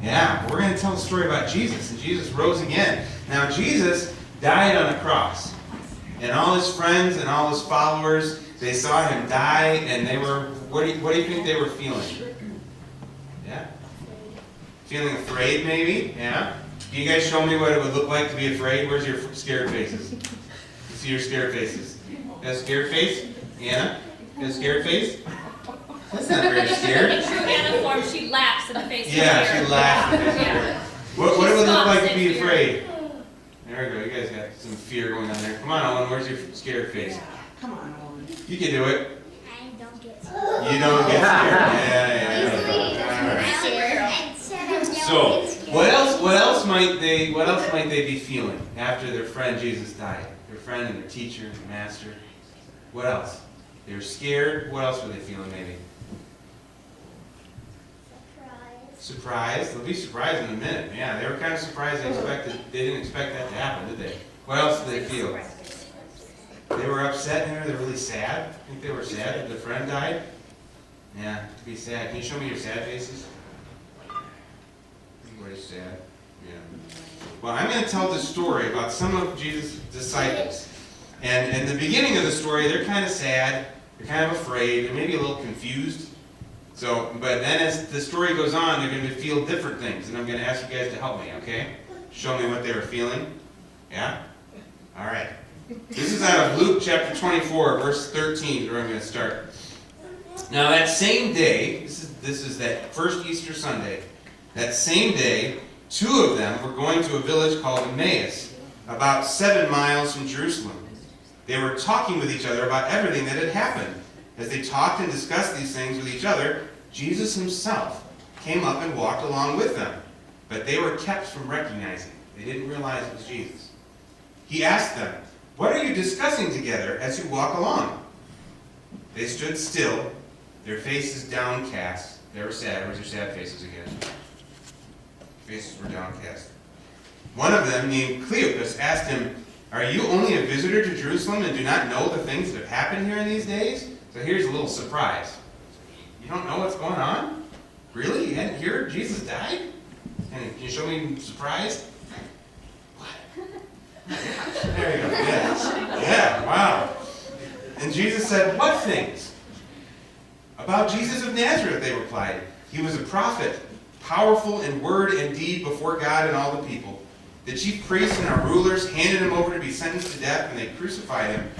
Yeah, we're going to tell the story about Jesus, and Jesus rose again. Now, Jesus died on a cross, and all his friends and all his followers, they saw him die, and they were, what do you think they were feeling? Yeah? Feeling afraid, maybe? Yeah? Can you guys show me what it would look like to be afraid? Where's your scared faces? Let's see your scared faces. Got a scared face? Anna? Got a scared face? That's not very scared. In true Anna form, she laughs in the face of fear. Yeah, she laughs in the face of fear. What would it look like to be afraid? There we go. You guys got some fear going on there. Come on, Owen. Where's your scared face? Come on, Owen. You can do it. I don't get scared. You don't get scared. Yeah. All right. So, what else might they be feeling after their friend Jesus died? Their friend and their teacher and their master. What else? They were scared. What else were they feeling? Maybe surprised. They'll be surprised in a minute. Yeah, they were kind of surprised. They didn't expect that to happen, did they? What else did they feel? They were upset. Maybe they're really sad. I think they were sad that their friend died. Yeah, to be sad. Can you show me your sad faces? Everybody's sad. Yeah. Well, I'm going to tell this story about some of Jesus' disciples. And in the beginning of the story, they're kind of sad. They're kind of afraid. They're maybe a little confused. But then as the story goes on, they're going to feel different things. And I'm going to ask you guys to help me, okay? Show me what they were feeling. Yeah? All right. This is out of Luke chapter 24, verse 13, where I'm going to start. Now that same day, this is that first Easter Sunday, that same day, two of them were going to a village called Emmaus, about 7 miles from Jerusalem. They were talking with each other about everything that had happened. As they talked and discussed these things with each other, Jesus himself came up and walked along with them. But they were kept from recognizing him. They didn't realize it was Jesus. He asked them, "What are you discussing together as you walk along?" They stood still, their faces downcast. They were sad. Where's your sad faces again? Faces were downcast. One of them, named Cleopas, asked him, "Are you only a visitor to Jerusalem and do not know the things that have happened here in these days?" So here's a little surprise. You don't know what's going on? Really? You hadn't heard Jesus died? Can you show me surprise? What? There you go. Yeah, wow. And Jesus said, "What things?" "About Jesus of Nazareth," they replied. "He was a prophet, powerful in word and deed before God and all the people. The chief priests and our rulers handed him over to be sentenced to death, and they crucified him.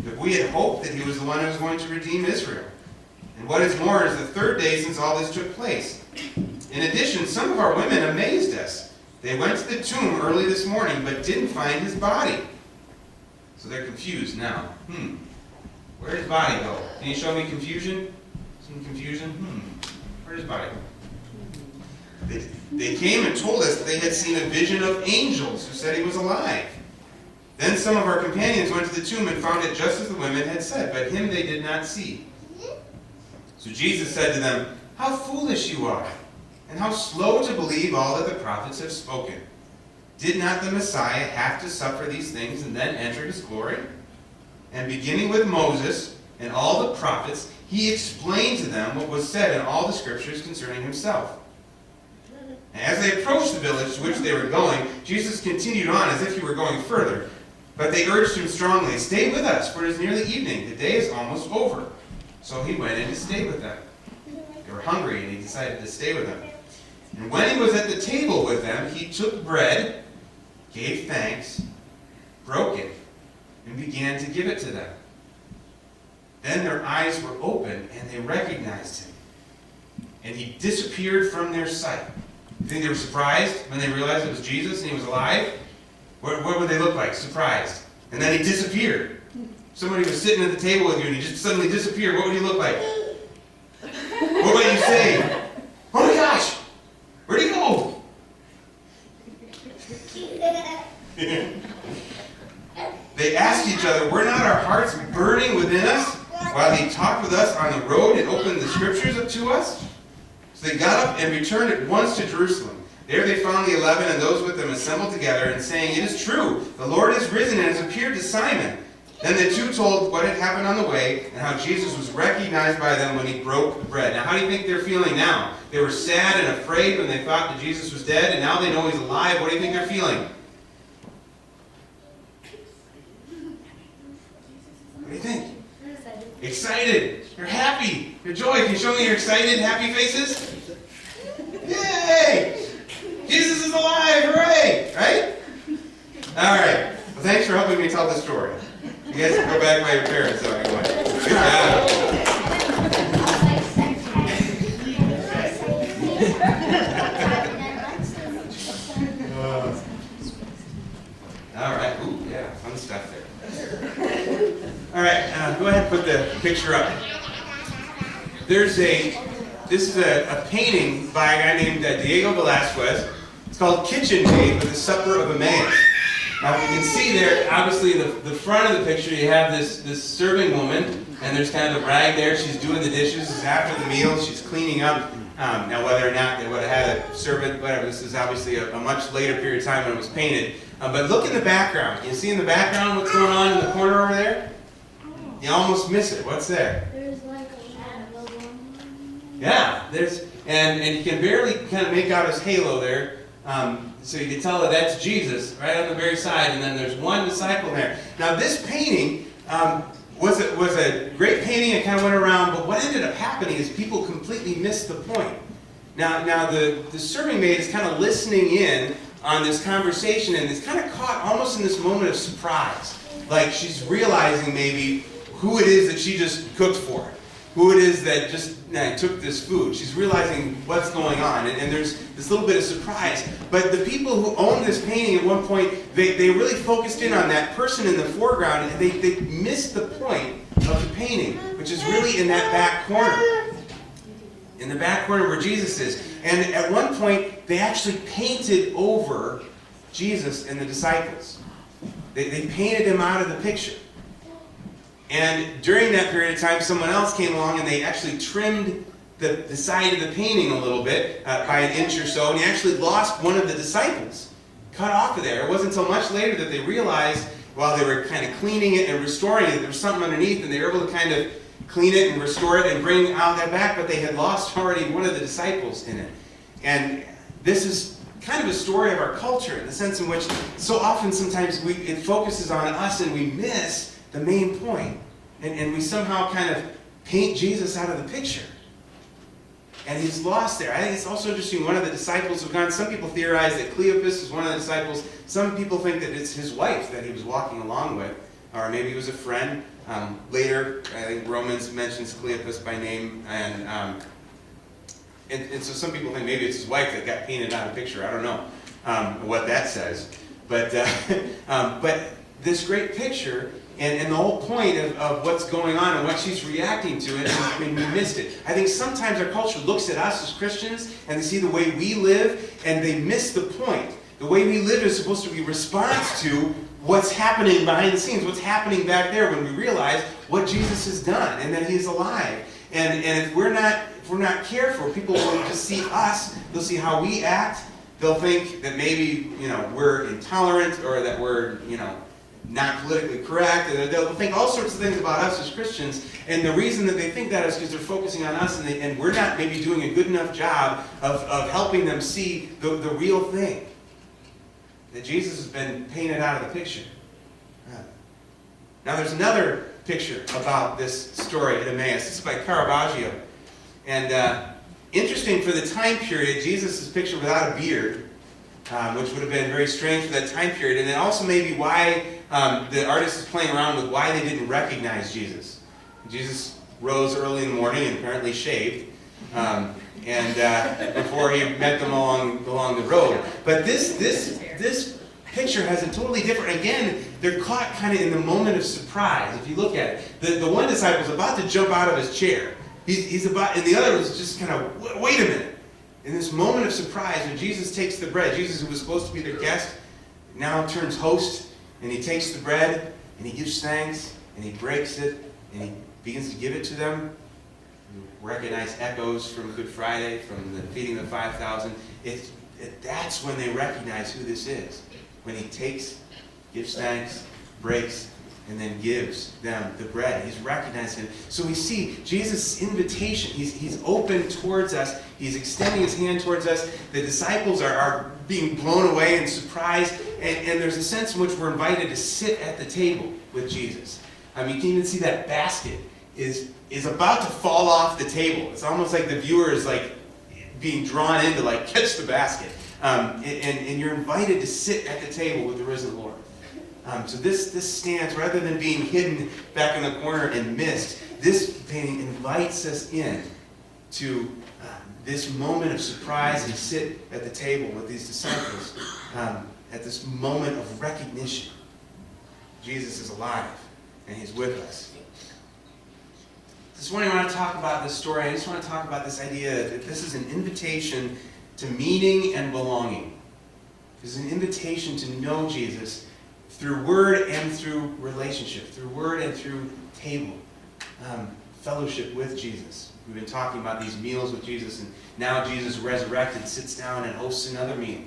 But we had hoped that he was the one who was going to redeem Israel. And what is more, is the third day since all this took place. In addition, some of our women amazed us. They went to the tomb early this morning, but didn't find his body." So they're confused now. Where did his body go? Can you show me confusion? Some confusion? Where did his body go? They came and told us that they had seen a vision of angels who said he was alive. Then some of our companions went to the tomb and found it just as the women had said, but him they did not see. So Jesus said to them, "How foolish you are, and how slow to believe all that the prophets have spoken. Did not the Messiah have to suffer these things and then enter his glory?" And beginning with Moses and all the prophets, he explained to them what was said in all the scriptures concerning himself. And as they approached the village to which they were going, Jesus continued on as if he were going further. But they urged him strongly, "Stay with us, for it is nearly evening. The day is almost over." So he went in to stay with them. They were hungry, and he decided to stay with them. And when he was at the table with them, he took bread, gave thanks, broke it, and began to give it to them. Then their eyes were opened, and they recognized him. And he disappeared from their sight. You think they were surprised when they realized it was Jesus and he was alive? What would they look like? Surprised. And then he disappeared. Somebody was sitting at the table with you and he just suddenly disappeared. What would he look like? What would you say? "Oh my gosh! Where'd he go?" They asked each other, "Were not our hearts burning within us while he talked with us on the road and opened the scriptures up to us?" So they got up and returned at once to Jerusalem. There they found the 11 and those with them assembled together and saying, "It is true, the Lord is risen and has appeared to Simon." Then the two told what had happened on the way and how Jesus was recognized by them when he broke the bread. Now, how do you think they're feeling now? They were sad and afraid when they thought that Jesus was dead, and now they know he's alive. What do you think they're feeling? What do you think? Excited. You're happy. You're joy. Can you show me your excited, happy faces? Yay! Jesus is alive. Hooray! Right? All right. Well, thanks for helping me tell the story. You guys can go back by your parents, though, anyway. Good job. All right. Ooh, yeah, fun stuff there. All right, go ahead and put the picture up. This is a painting by a guy named Diego Velazquez. It's called Kitchen Maid with the Supper of Emmaus. Now, if you can see there, obviously the front of the picture, you have this serving woman, and there's kind of a rag there. She's doing the dishes. It's after the meal. She's cleaning up. Now, whether or not they would have had a servant, whatever, this is obviously a much later period of time when it was painted. But look in the background. Can you see in the background what's going on in the corner over there? You almost miss it. What's there? There's like a shadow. Yeah, and you can barely kind of make out his halo there. So you can tell that that's Jesus right on the very side, and then there's one disciple there. Now this painting was a great painting. It kind of went around, but what ended up happening is people completely missed the point. Now the serving maid is kind of listening in on this conversation, and is kind of caught almost in this moment of surprise, like she's realizing maybe who it is that she just cooked for, who it is that just took this food. She's realizing what's going on, and there's this little bit of surprise. But the people who owned this painting at one point, they really focused in on that person in the foreground, and they missed the point of the painting, which is really in that back corner. In the back corner where Jesus is. And at one point, they actually painted over Jesus and the disciples. They painted him out of the picture. And during that period of time, someone else came along and they actually trimmed the side of the painting a little bit by an inch or so, and he actually lost one of the disciples, cut off of there. It wasn't until much later that they realized, while they were kind of cleaning it and restoring it, there was something underneath, and they were able to kind of clean it and restore it and bring out that back, but they had lost already one of the disciples in it. And this is kind of a story of our culture, in the sense in which so often sometimes it focuses on us and we miss the main point. And we somehow kind of paint Jesus out of the picture. And he's lost there. I think it's also interesting, one of the disciples who've gone, some people theorize that Cleopas is one of the disciples. Some people think that it's his wife that he was walking along with, or maybe he was a friend. Later, I think Romans mentions Cleopas by name, and so some people think maybe it's his wife that got painted out of the picture. I don't know what that says. But this great picture, and the whole point of what's going on and what she's reacting to it, and we missed it. I think sometimes our culture looks at us as Christians, and they see the way we live, and they miss the point. The way we live is supposed to be a response to what's happening behind the scenes, what's happening back there when we realize what Jesus has done and that he's alive. And if we're not careful, people will just see us, they'll see how we act, they'll think that maybe, we're intolerant, or that we're, not politically correct, and they'll think all sorts of things about us as Christians, and the reason that they think that is because they're focusing on us, and we're not maybe doing a good enough job of helping them see the real thing. That Jesus has been painted out of the picture. Now there's another picture about this story at Emmaus. This is by Caravaggio. And interesting for the time period, Jesus is pictured without a beard, which would have been very strange for that time period. And then also maybe why the artist is playing around with why they didn't recognize Jesus. Jesus rose early in the morning and apparently shaved. Before he met them along the road. But this picture has a totally different, again, they're caught kind of in the moment of surprise. If you look at it, the one disciple's about to jump out of his chair. He's about, and the other was just kind of, wait a minute. In this moment of surprise, when Jesus takes the bread, Jesus, who was supposed to be their guest, now turns host, and he takes the bread, and he gives thanks, and he breaks it, and he begins to give it to them. Recognize echoes from Good Friday, from the feeding of the 5,000. That's when they recognize who this is. When he takes, gives thanks, breaks, and then gives them the bread. He's recognizing it. So we see Jesus' invitation. He's open towards us. He's extending his hand towards us. The disciples are being blown away and surprised. And there's a sense in which we're invited to sit at the table with Jesus. You can even see that basket is about to fall off the table. It's almost like the viewer is like being drawn in to like catch the basket. And you're invited to sit at the table with the risen Lord. So this stands, rather than being hidden back in the corner and missed, this painting invites us in to this moment of surprise and sit at the table with these disciples at this moment of recognition. Jesus is alive and he's with us. This morning I want to talk about this story. I just want to talk about this idea that this is an invitation to meaning and belonging. This is an invitation to know Jesus through word and through relationship, through word and through table, fellowship with Jesus. We've been talking about these meals with Jesus, and now Jesus resurrected sits down and hosts another meal.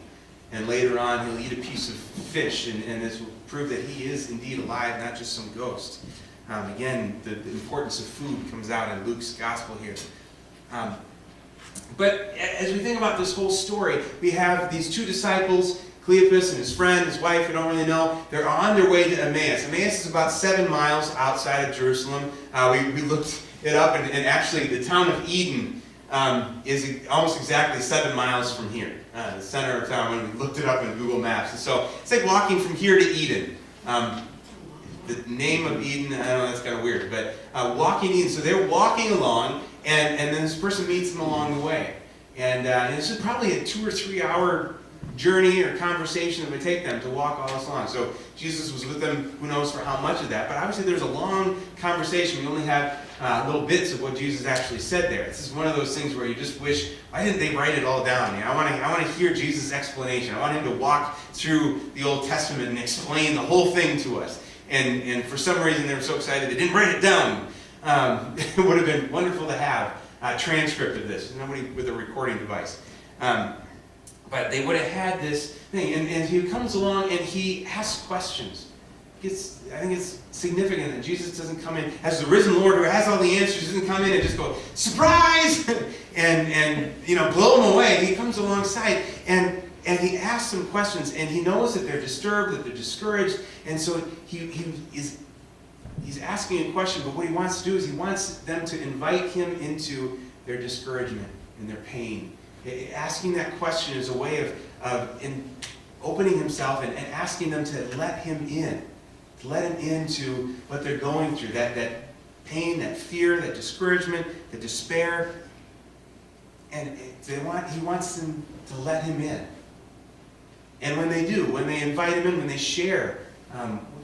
And later on, he'll eat a piece of fish, and this will prove that he is indeed alive, not just some ghost. Again, the importance of food comes out in Luke's gospel here. But as we think about this whole story, we have these two disciples, Cleopas and his friend, his wife, we don't really know. They're on their way to Emmaus. Emmaus is about 7 miles outside of Jerusalem. We looked it up, and actually the town of Eden is almost exactly 7 miles from here, the center of town, when we looked it up in Google Maps. And so it's like walking from here to Eden. The name of Eden, I don't know, that's kind of weird, but walking Eden. So they're walking along, and then this person meets them along the way. And this is probably a 2 or 3 hour journey or conversation that would take them to walk all this long. So Jesus was with them, who knows for how much of that. But obviously there's a long conversation. We only have little bits of what Jesus actually said there. This is one of those things where you just wish, why didn't they write it all down? I want to hear Jesus' explanation. I want him to walk through the Old Testament and explain the whole thing to us. And for some reason they were so excited they didn't write it down. It would have been wonderful to have a transcript of this. Nobody with a recording device. But they would have had this thing. And he comes along and he asks questions. I think it's significant that Jesus doesn't come in as the risen Lord who has all the answers. He doesn't come in and just go, surprise! and blow them away. He comes alongside and he asks them questions, and he knows that they're disturbed, that they're discouraged, and so he's asking a question, but what he wants to do is he wants them to invite him into their discouragement and their pain. Asking that question is a way of opening himself and asking them to let him in. To let him into what they're going through, that pain, that fear, that discouragement, the despair. And he wants them to let him in. And when they do, when they invite him in, when they share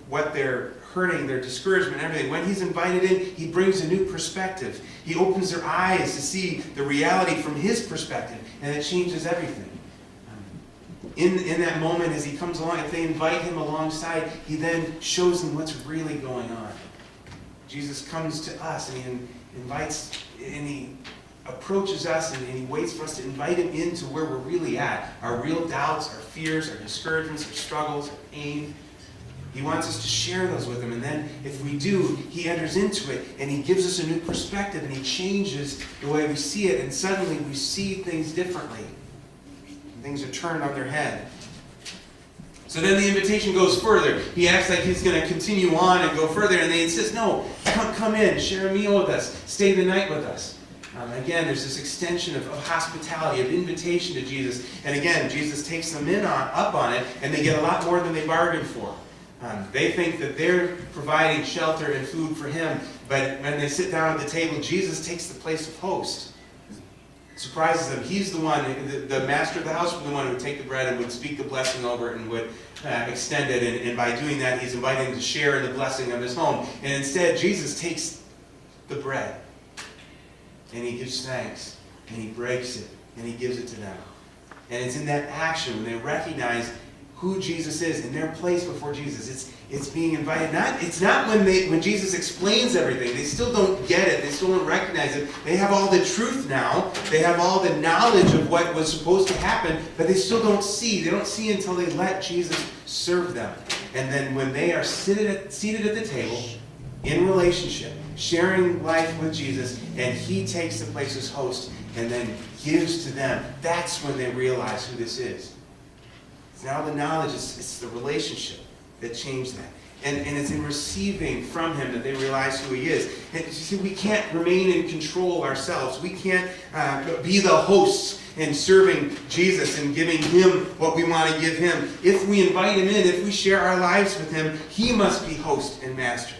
what they're hurting, their discouragement, everything, when he's invited in, he brings a new perspective. He opens their eyes to see the reality from his perspective, and it changes everything. In that moment, as he comes along, if they invite him alongside, he then shows them what's really going on. Jesus comes to us, and he invites, and he approaches us, and he waits for us to invite him into where we're really at. Our real doubts, our fears, our discouragements, our struggles, our pain. He wants us to share those with him, and then if we do, he enters into it, and he gives us a new perspective, and he changes the way we see it, and suddenly we see things differently. Things are turned on their head. So then the invitation goes further. He acts like he's going to continue on and go further, and they insist, no, come in, share a meal with us, stay the night with us. Again, there's this extension of hospitality, of invitation to Jesus. And again, Jesus takes them up on it, and they get a lot more than they bargained for. They think that they're providing shelter and food for him, but when they sit down at the table, Jesus takes the place of host. Surprises them. He's the one, the master of the house, was the one who would take the bread and would speak the blessing over it and would extend it. And by doing that, he's inviting them to share in the blessing of his home. And instead, Jesus takes the bread and he gives thanks and he breaks it and he gives it to them. And it's in that action when they recognize who Jesus is in their place before Jesus. It's being invited. It's not when Jesus explains everything. They still don't get it. They still don't recognize it. They have all the truth now. They have all the knowledge of what was supposed to happen, but they still don't see. They don't see until they let Jesus serve them. And then when they are seated at the table, in relationship, sharing life with Jesus, and he takes the place as host and then gives to them, that's when they realize who this is. Now the knowledge, it's the relationship that changed that. And it's in receiving from him that they realize who he is. And you see, we can't remain in control ourselves. We can't be the hosts in serving Jesus and giving him what we want to give him. If we invite him in, if we share our lives with him, he must be host and master.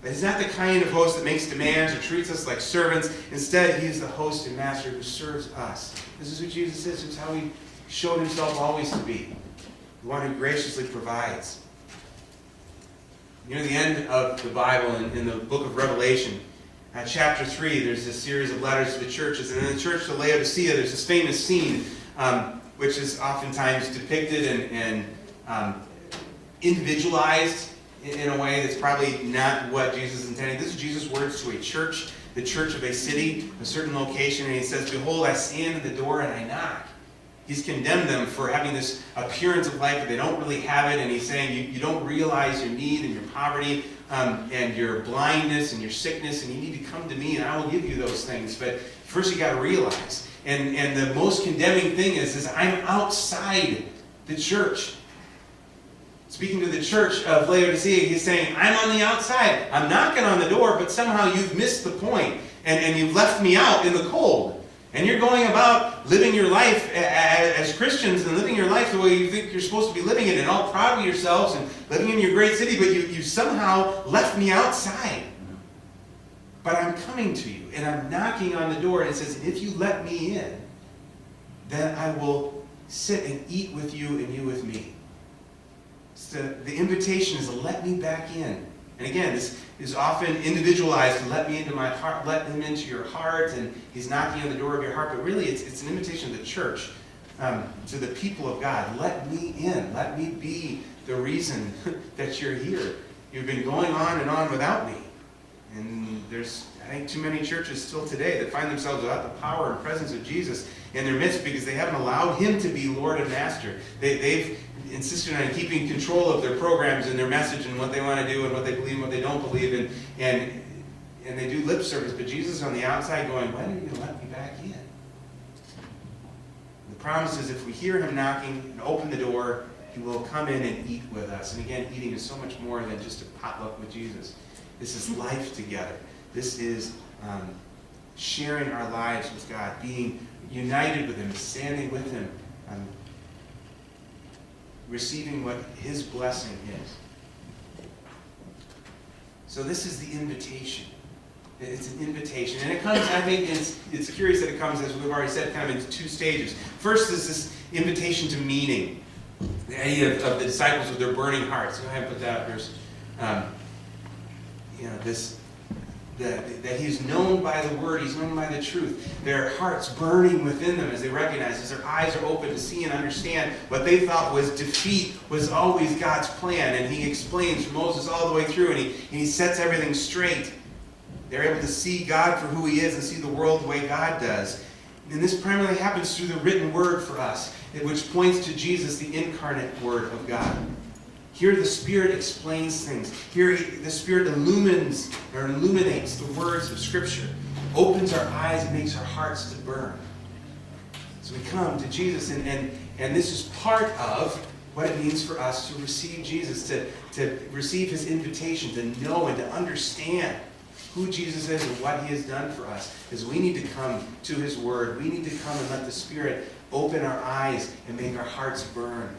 But he's not the kind of host that makes demands or treats us like servants. Instead, he is the host and master who serves us. This is who Jesus is. This is how he showed himself always to be. The one who graciously provides. Near the end of the Bible, in the book of Revelation, chapter 3, there's this series of letters to the churches. And in the church to Laodicea, there's this famous scene, which is oftentimes depicted and individualized in a way that's probably not what Jesus intended. This is Jesus' words to a church, the church of a city, a certain location, and he says, "Behold, I stand at the door and I knock." He's condemned them for having this appearance of life, but they don't really have it. And he's saying, you don't realize your need and your poverty and your blindness and your sickness, and you need to come to me, and I will give you those things. But first you got to realize. And the most condemning thing is I'm outside the church. Speaking to the church of Laodicea, he's saying, I'm on the outside. I'm knocking on the door, but somehow you've missed the point, and you've left me out in the cold. And you're going about living your life as Christians and living your life the way you think you're supposed to be living it, and all proud of yourselves and living in your great city, but you somehow left me outside. But I'm coming to you, and I'm knocking on the door, and it says, if you let me in, then I will sit and eat with you and you with me. So the invitation is to let me back in. And again, this is often individualized. Let me into my heart, let him into your heart, and he's knocking on the door of your heart. But really, it's an invitation to the church, to the people of God. Let me in. Let me be the reason that you're here. You've been going on and on without me. And there's, I think, too many churches still today that find themselves without the power and presence of Jesus in their midst because they haven't allowed him to be Lord and Master. They've insisted on keeping control of their programs and their message and what they want to do and what they believe and what they don't believe, and they do lip service, but Jesus is on the outside going, when are you going to let me back in? The promise is if we hear him knocking and open the door, he will come in and eat with us. And again, eating is so much more than just a potluck with Jesus. This is life together. This is sharing our lives with God, being united with him, standing with him, receiving what his blessing is. So this is the invitation. It's an invitation. And it comes, I think, it's curious that it comes, as we've already said, kind of into two stages. First is this invitation to meaning. The idea of the disciples with their burning hearts. Go ahead and put that up. There's, that he's known by the word, he's known by the truth. Their hearts burning within them as they recognize, as their eyes are open to see and understand what they thought was defeat was always God's plan. And he explains from Moses all the way through, and he sets everything straight. They're able to see God for who he is and see the world the way God does. And this primarily happens through the written word for us, which points to Jesus, the incarnate word of God. Here the Spirit explains things. Here the Spirit illuminates the words of Scripture, opens our eyes and makes our hearts to burn. So we come to Jesus, and this is part of what it means for us to receive Jesus, to receive his invitation, to know and to understand who Jesus is and what he has done for us. Is we need to come to his word. We need to come and let the Spirit open our eyes and make our hearts burn.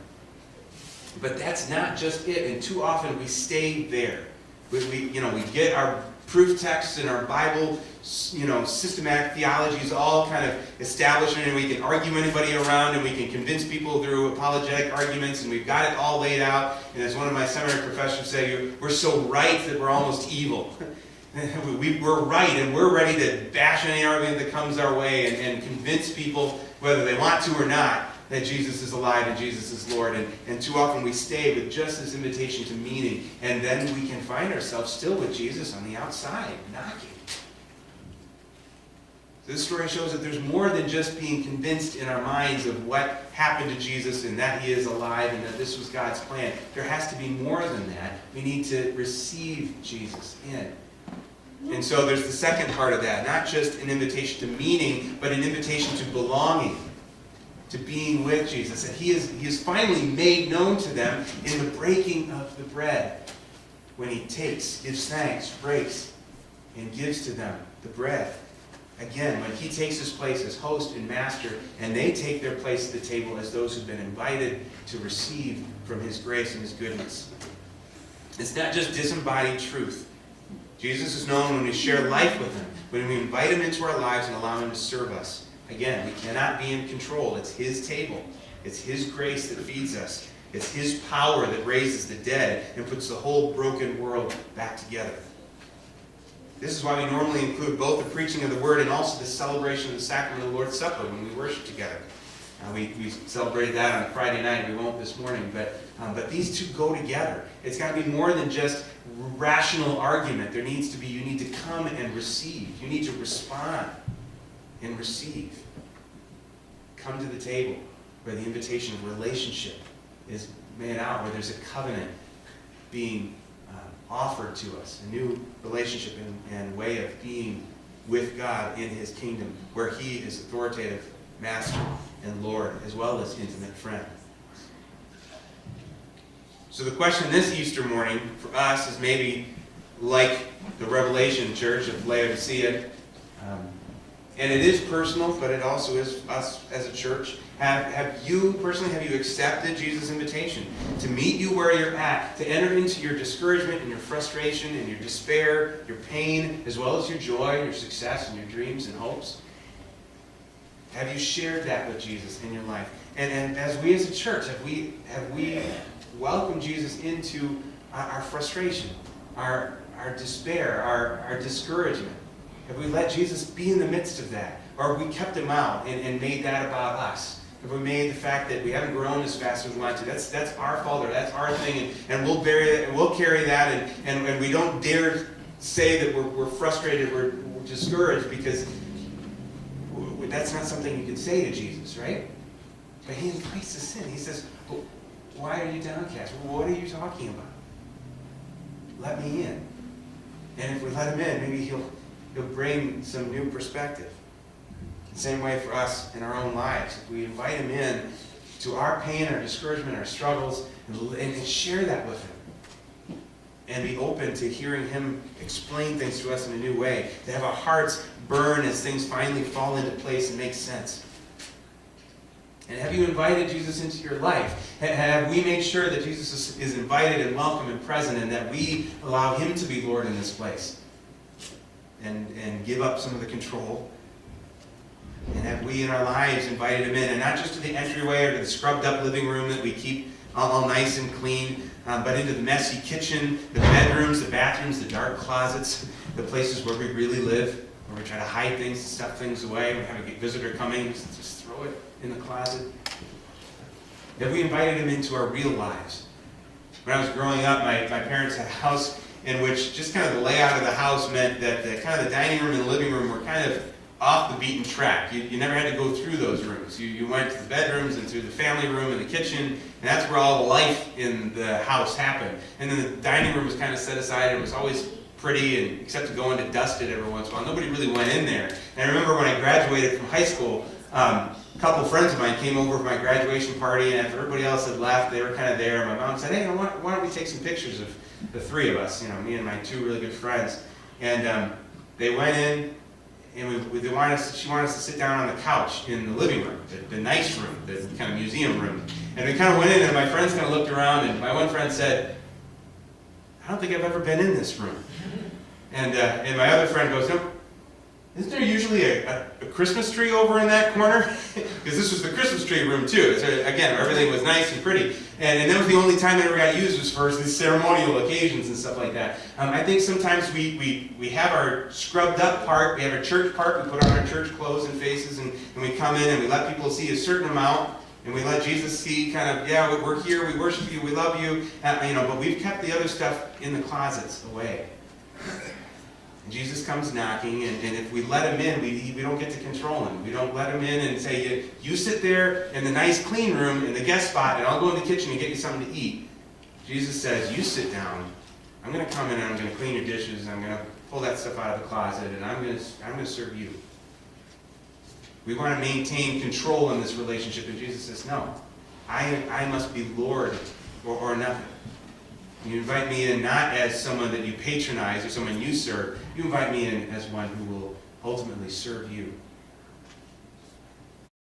But that's not just it, and too often we stay there. We get our proof texts and our Bible, systematic theologies all kind of established, and we can argue anybody around, and we can convince people through apologetic arguments, and we've got it all laid out. And as one of my seminary professors say, we're so right that we're almost evil. We're right, and we're ready to bash any argument that comes our way and convince people, whether they want to or not, that Jesus is alive and Jesus is Lord. And too often we stay with just this invitation to meaning, and then we can find ourselves still with Jesus on the outside, knocking. This story shows that there's more than just being convinced in our minds of what happened to Jesus and that he is alive and that this was God's plan. There has to be more than that. We need to receive Jesus in. And so there's the second part of that, not just an invitation to meaning, but an invitation to belonging, to being with Jesus. And he is finally made known to them in the breaking of the bread. When he gives thanks, breaks, and gives to them the bread. Again, when he takes his place as host and master, and they take their place at the table as those who've been invited to receive from his grace and his goodness. It's not just disembodied truth. Jesus is known when we share life with him, when we invite him into our lives and allow him to serve us. Again, we cannot be in control. It's his table. It's his grace that feeds us. It's his power that raises the dead and puts the whole broken world back together. This is why we normally include both the preaching of the word and also the celebration of the sacrament of the Lord's Supper when we worship together. We celebrated that on Friday night. We won't this morning. But these two go together. It's got to be more than just rational argument. You need to come and receive. You need to respond and receive. Come to the table where the invitation of relationship is made out, where there's a covenant being offered to us, a new relationship and way of being with God in his kingdom, where he is authoritative master and Lord, as well as intimate friend. So the question this Easter morning for us is maybe like the Revelation Church of Laodicea, and it is personal, but it also is us as a church. Have you accepted Jesus' invitation to meet you where you're at, to enter into your discouragement and your frustration and your despair, your pain, as well as your joy and your success and your dreams and hopes? Have you shared that with Jesus in your life? And as we as a church, have we welcomed Jesus into our frustration, our despair, our discouragement? Have we let Jesus be in the midst of that? Or have we kept him out and made that about us? Have we made the fact that we haven't grown as fast as we want to? That's our fault, or that's our thing, and we'll bury it, and we'll carry that, and we don't dare say that we're frustrated, we're discouraged, because that's not something you can say to Jesus, right? But he invites us in. He says, well, why are you downcast? What are you talking about? Let me in. And if we let him in, maybe he'll bring some new perspective. The same way for us in our own lives. If we invite him in to our pain, our discouragement, our struggles, and share that with him. And be open to hearing him explain things to us in a new way. To have our hearts burn as things finally fall into place and make sense. And have you invited Jesus into your life? Have we made sure that Jesus is invited and welcome and present, and that we allow him to be Lord in this place? And give up some of the control? And have we in our lives invited him in? And not just to the entryway or to the scrubbed up living room that we keep all nice and clean, but into the messy kitchen, the bedrooms, the bathrooms, the dark closets, the places where we really live, where we try to hide things and stuff things away. We have a visitor coming, just throw it in the closet. Have we invited him into our real lives? When I was growing up, my parents had a house in which just kind of the layout of the house meant that the dining room and the living room were kind of off the beaten track. You never had to go through those rooms. You went to the bedrooms and through the family room and the kitchen, and that's where all the life in the house happened. And then the dining room was kind of set aside, and it was always pretty, and except to go in to dust it every once in a while. Nobody really went in there. And I remember when I graduated from high school, a couple friends of mine came over for my graduation party, and after everybody else had left, they were kind of there. And my mom said, hey, why don't we take some pictures of the three of us, me and my two really good friends. And they went in, and she wanted us to sit down on the couch in the living room, the nice room, the kind of museum room. And we kind of went in, and my friends kind of looked around, and my one friend said, I don't think I've ever been in this room. And my other friend goes, no, isn't there usually a Christmas tree over in that corner? Because this was the Christmas tree room too. So again, everything was nice and pretty. And that was the only time it ever got used, was for these ceremonial occasions and stuff like that. I think sometimes we have our scrubbed up part, we have our church part, we put on our church clothes and faces, and we come in and we let people see a certain amount, and we let Jesus see kind of, yeah, we're here, we worship you, we love you, but we've kept the other stuff in the closets away. And Jesus comes knocking, and if we let him in, we don't get to control him. We don't let him in and say, you sit there in the nice clean room in the guest spot, and I'll go in the kitchen and get you something to eat. Jesus says, you sit down. I'm going to come in and I'm going to clean your dishes, and I'm going to pull that stuff out of the closet, and I'm going to serve you. We want to maintain control in this relationship, and Jesus says, no, I must be Lord or nothing. You invite me in not as someone that you patronize or someone you serve. You invite me in as one who will ultimately serve you.